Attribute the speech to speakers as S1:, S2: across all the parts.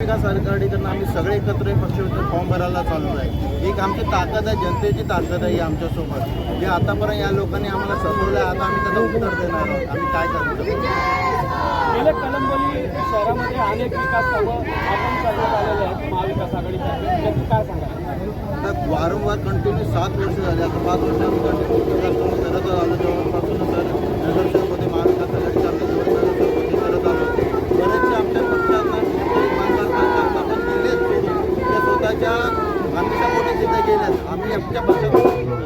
S1: विकास आघाडीकडनं आम्ही सगळे एकत्र पक्ष फॉर्म भरायला चालू आहे। एक आमची ताकद आहे, जनतेची ताकद आहे आमच्यासोबत, जे आतापर्यंत या लोकांनी आम्हाला सपोर्टलं, आता आम्ही त्याचं उत्तर देणार आहोत। आम्ही काय करतो
S2: गेल्या कळंबोली शहरामध्ये अनेक विकास कामं आपण करण्यात आलेले आहेत महाविकास आघाडीतर्फे, त्याची काय सांगाल?
S1: तर वारंवार कंटिन्यू 7 वर्ष झाले, आता 5 वर्ष आम्ही कंटिन्यू विकास कामं करत आलो। जेव्हापासून सर नगरसेवकमध्ये महाविकास आघाडीचा नगरसेवकमध्ये करत आलो। बरेचसे आमच्या पक्षांना स्वतःच्या आमच्या मोठे तिथे गेल्यात, आम्ही आमच्या पक्षात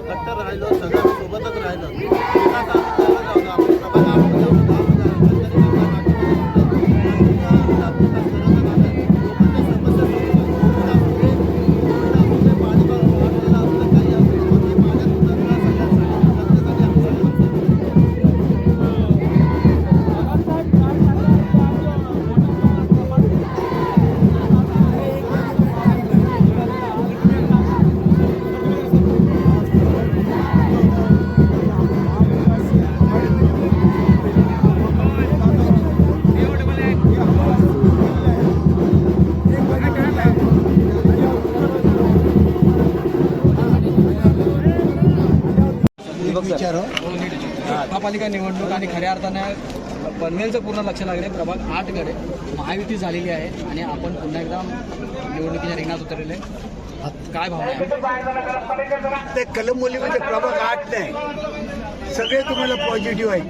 S1: कट्टर राहिलो, सगळ्या सोबतच राहिलो। विकास आम्ही करत आहोत, आम्ही
S3: महापालिका निवडणूक आणि खऱ्या अर्थानं पनवेलचं पूर्ण लक्ष लागले प्रभाग 8कडे महायुती झालेली आहे आणि आपण पुन्हा एकदा निवडणुकीच्या रिंगणात उतरलेले काय भावना आहे?
S4: ते कळंबोलीमध्ये प्रभाग 8 नाही, सगळे तुम्हाला पॉझिटिव्ह आहे,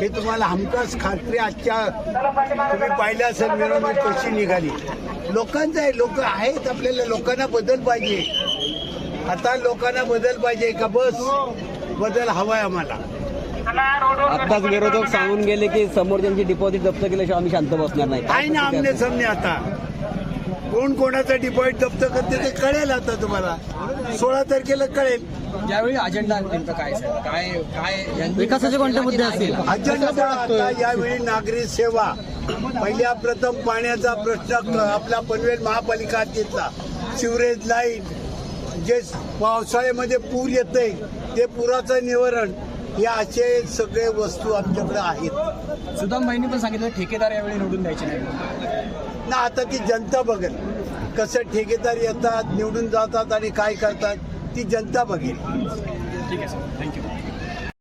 S4: हे तुम्हाला हमखास खात्री आजच्या तुम्ही पाहिलं असेल मिरवणूक कशी निघाली। लोकांचं आहे, लोक आहेत, आपल्याला लोकांना बदल पाहिजे, आता लोकांना बदल पाहिजे का? बस बदल हवाय आम्हाला।
S5: आत्ताच विरोधक सांगून गेले की समोरच्यांची डिपॉझिट जप्त केल्याशिवाय आम्ही शांत बसणार नाही।
S4: आहे ना आमने सामने, आता कोण कोणाचा डिपॉझिट जप्त करते ते कळेल आता तुम्हाला, 16 तारखेला कळेल।
S3: यावेळी अजेंडा नेमकं काय काय काय
S5: विकासाचे कोणते मुद्दे असतील?
S4: अजेंडा आता यावेळी नागरी सेवा, पहिल्या प्रथम पाण्याचा प्रश्न आपला पनवेल महापालिका हद्दीतला, सिवरेज लाईन, जे पावसाळ्यामध्ये पूर येते ते पुराचं निवारण, या असे सगळे वस्तू आमच्याकडे आहेत।
S3: सुदामबाईंनी पण सांगितलं ठेकेदार यावेळी निवडून द्यायचे नाही
S4: ना, आता ती जनता बघेल कसं ठेकेदार येतात, निवडून जातात आणि काय करतात ती जनता बघेल।
S3: ठीक आहे सर, थँक्यू।